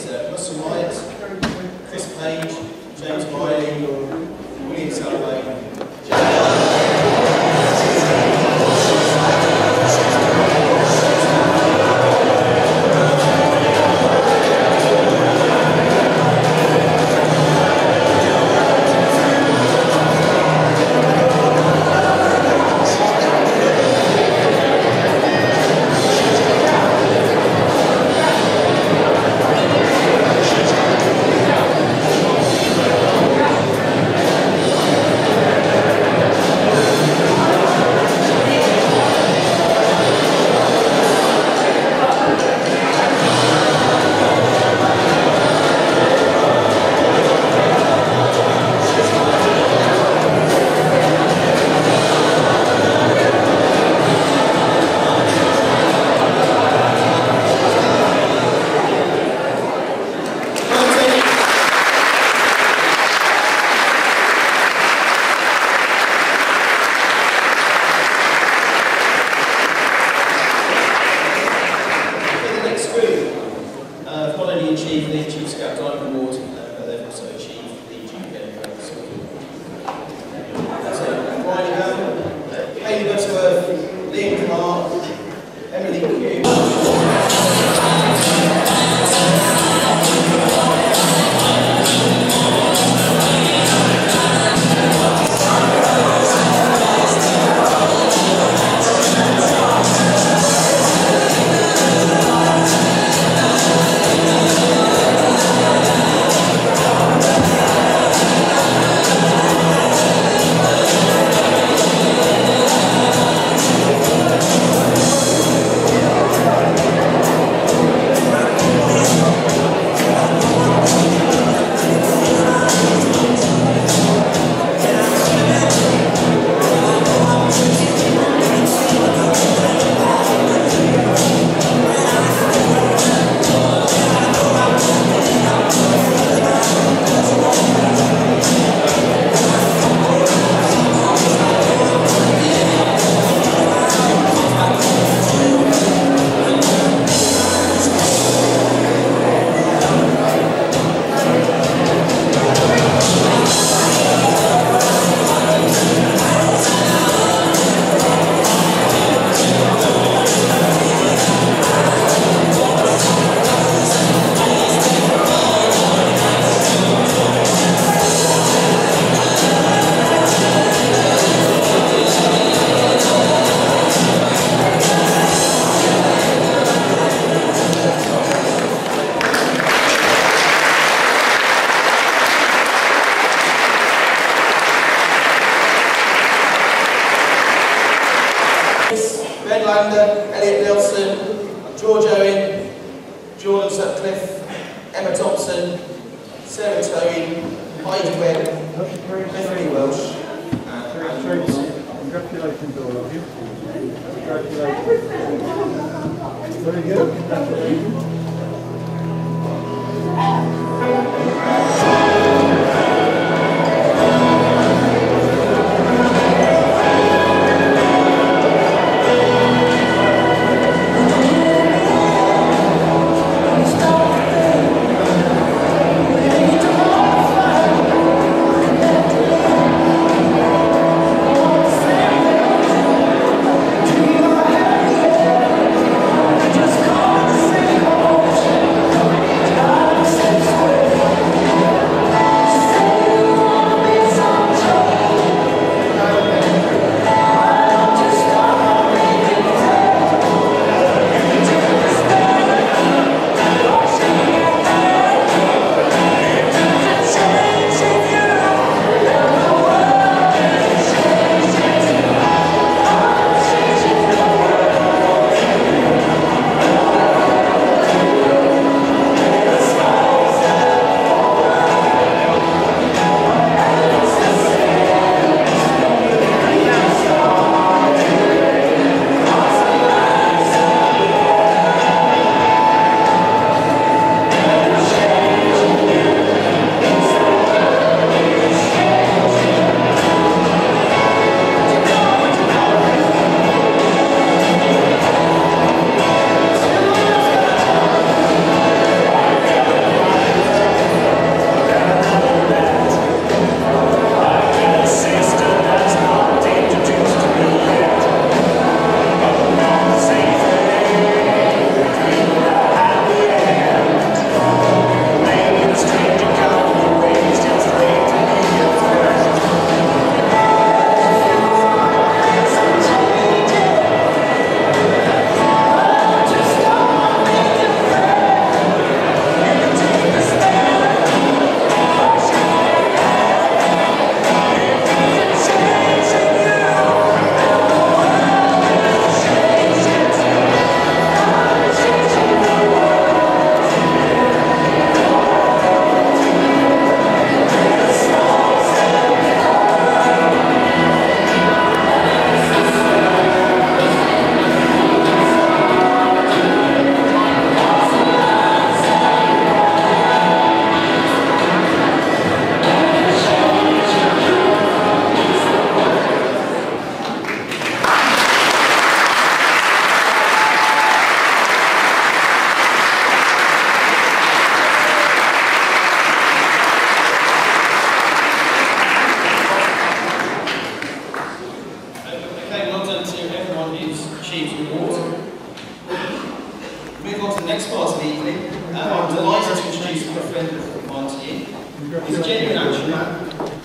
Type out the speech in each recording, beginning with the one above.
is Russell Wright, Chris Page, James Riley, William Sullivan. Elliot Nelson, George Owen, Jordan Sutcliffe, Emma Thompson, Sarah Towie, Heidi Webb, Bethany Welsh, Congratulations all of you. Congratulations. Very good. Congratulations. Just call the city hall.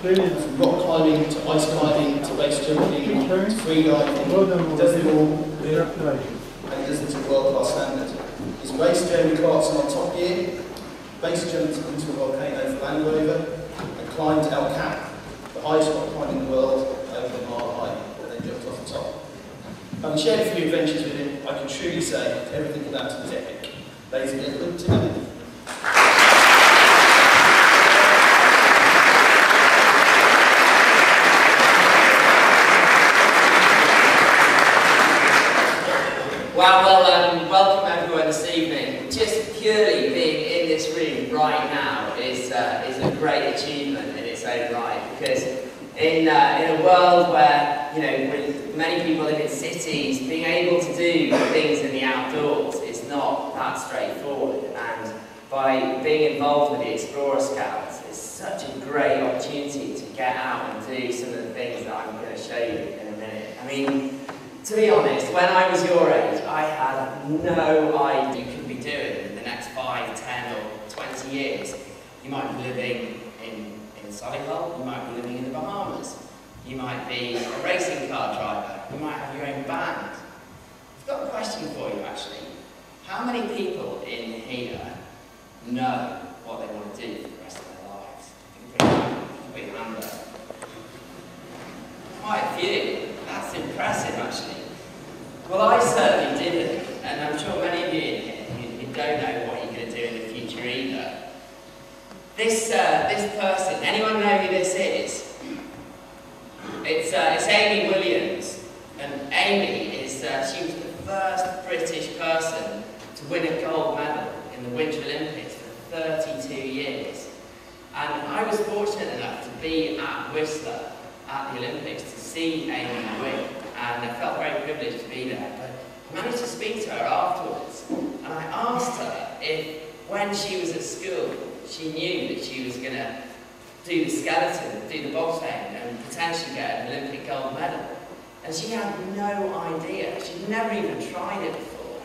Clearly, From rock climbing to ice climbing to base jumping to free diving. well done, He does it all congratulations. and he does it to world-class standard. He's raced Jeremy Clarkson on Top Gear, base jumped into a volcano for Land Rover, and climbed El Cap, the highest rock climb in the world, over a mile high, and then jumped off the top. Having shared a few adventures with him, I can truly say everything about him is epic. Ladies and gentlemen, today. Well, welcome everyone this evening. Just purely being in this room right now is a great achievement in its own right, because in a world where, you know, many people live in cities, being able to do things in the outdoors is not that straightforward, and by being involved with the Explorer Scouts, it's such a great opportunity to get out and do some of the things that I'm going to show you in a minute. I mean, to be honest, when I was your age, I had no idea you could be doing in the next 5, 10 or 20 years. You might be living in Solihull, you might be living in the Bahamas, you might be a racing car driver, you might have your own band. I've got a question for you actually. How many people in here know what they want to do for the rest of their lives? You can put your hand up. Quite a few. That's impressive, actually. Well, I certainly didn't, and I'm sure many of you in here, you don't know what you're going to do in the future either. This person, anyone know who this is? It's Amy Williams, and Amy is, she was the first British person to win a gold medal in the Winter Olympics for 32 years. And I was fortunate enough to be at Whistler at the Olympics to see Amy win, and I felt very privileged to be there. But I managed to speak to her afterwards, and I asked her if, when she was at school, she knew that she was going to do the skeleton, do the bobsleigh, and potentially get an Olympic gold medal. And she had no idea. She'd never even tried it before.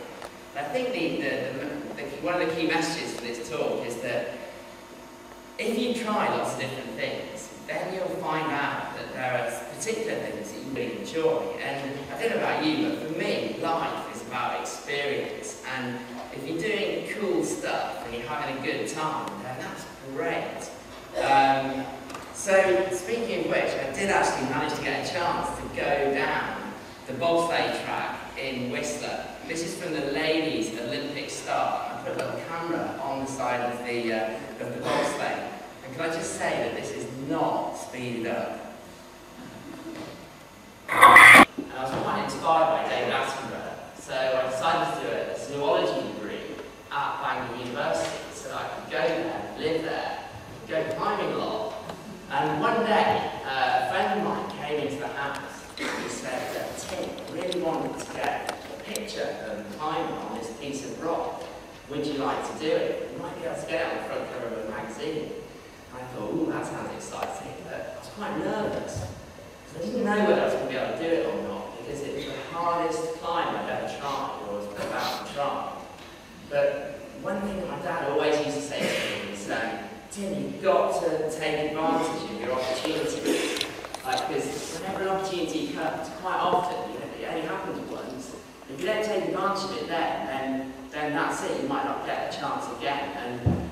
I think one of the key messages for this talk is that if you try lots of different things, then you'll find out that there are particular things that you really enjoy. And I don't know about you, but for me, life is about experience. And if you're doing cool stuff and you're having a good time, then that's great. So speaking of which, I did actually manage to get a chance to go down the bobsleigh track in Whistler. This is from the ladies' Olympic start. I put a little camera on the side of the bobsleigh. And can I just say that this is not speeded up. And I was quite inspired by David Attenborough, so I decided to do a zoology degree at Bangor University so that I could go there, live there, go climbing a lot. And one day, a friend of mine came into the house and he said, Tim, I really wanted to get a picture of the climber on this piece of rock. Would you like to do it? You might be able to get it on the front cover of a magazine. I thought, ooh, that sounds exciting, but I was quite nervous. Because I didn't know whether I was going to be able to do it or not, because it was the hardest climb I'd ever tried, or was about to try. But one thing my dad always used to say to me is, Tim, you've got to take advantage of your opportunities. Because whenever an opportunity comes, quite often, it only happens once. If you don't take advantage of it then that's it, you might not get a chance again. And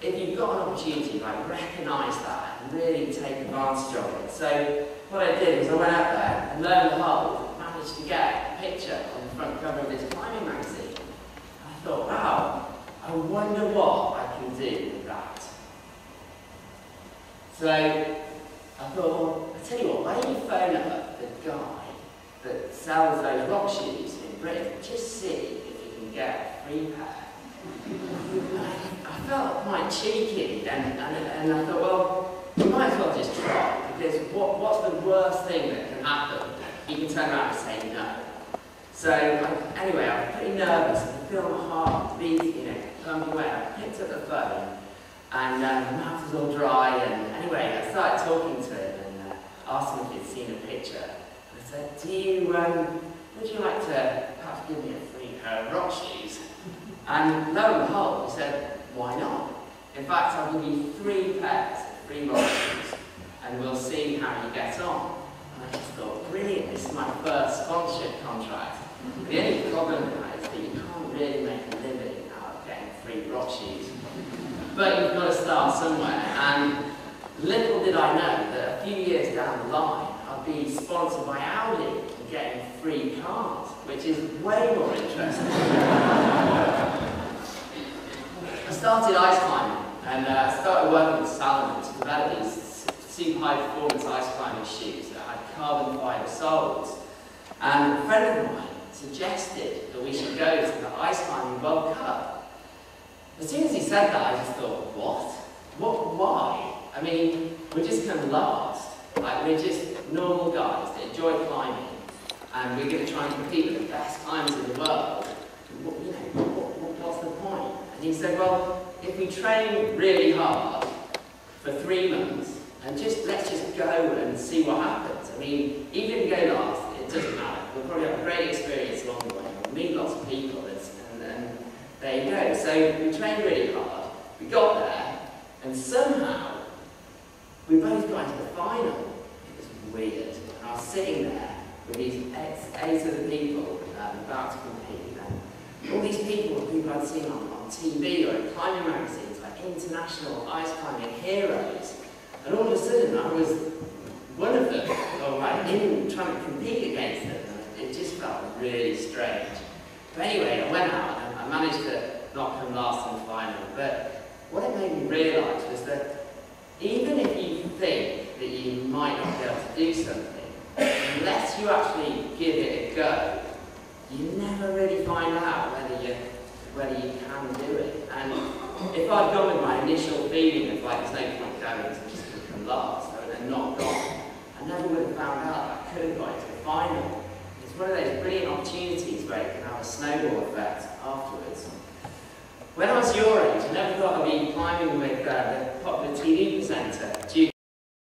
if you've got an opportunity, recognise that and really take advantage of it. So what I did was I went out there and lo and behold, managed to get a picture on the front cover of this climbing magazine. And I thought, wow, I wonder what I can do with that. So I thought, well, I tell you what, why don't you phone up the guy that sells those rock shoes in Britain, just see if you can get a free pair. I felt quite cheeky, and I thought, well, you might as well just try, because what's the worst thing that can happen? You can turn around and say no. So anyway, I was pretty nervous, and I feel my heart beating, pumping away. I picked up the phone, and my mouth was all dry, and anyway, I started talking to him and asked him if he'd seen a picture. I said, would you like to perhaps give me a free pair of rock shoes? And lo and behold, he said, why not? In fact, I'll give you 3 pairs of free rock shoes how you get on. And I just thought, brilliant, this is my first sponsorship contract. The only problem with that is that you can't really make a living out of getting free rock shoes. But you've got to start somewhere, and little did I know that a few years down the line, I'd be sponsored by Audi and getting free cars, which is way more interesting. I started ice climbing, and started working with Salomon to develop these super high performance ice climbing shoes that had carbon fibre soles. And a friend of mine suggested that we should go to the Ice Climbing World Cup. As soon as he said that, I just thought, what? Why? I mean, we're just going to last. Like, we're just normal guys that enjoy climbing, and we're going to try and compete with the best climbers in the world. What's the point? And he said, well, if we train really hard for 3 months, and let's just go and see what happens. I mean, even if we go last, it doesn't matter. We'll probably have a great experience along the way. We'll meet lots of people, and there you go. So we trained really hard. We got there, and somehow we both got into the final. It was weird. And I was sitting there with these 8 other people about to compete, and all these people I'd seen on TV or in climbing magazines, like international ice climbing heroes. And all of a sudden, I was one of them, or like in trying to compete against them. And it just felt really strange. But anyway, I went out and I managed to not come last in the final. But what it made me realise was that even if you think that you might not be able to do something, unless you actually give it a go, you never really find out whether you can do it. And if I'd gone with my initial feeling of like, there's no point going, I'm just going to come last, and not gone, I never would have found out that I could have got into the final. It's one of those brilliant opportunities where it can have a snowball effect afterwards. When I was your age, I never thought I'd be climbing with the popular TV presenter,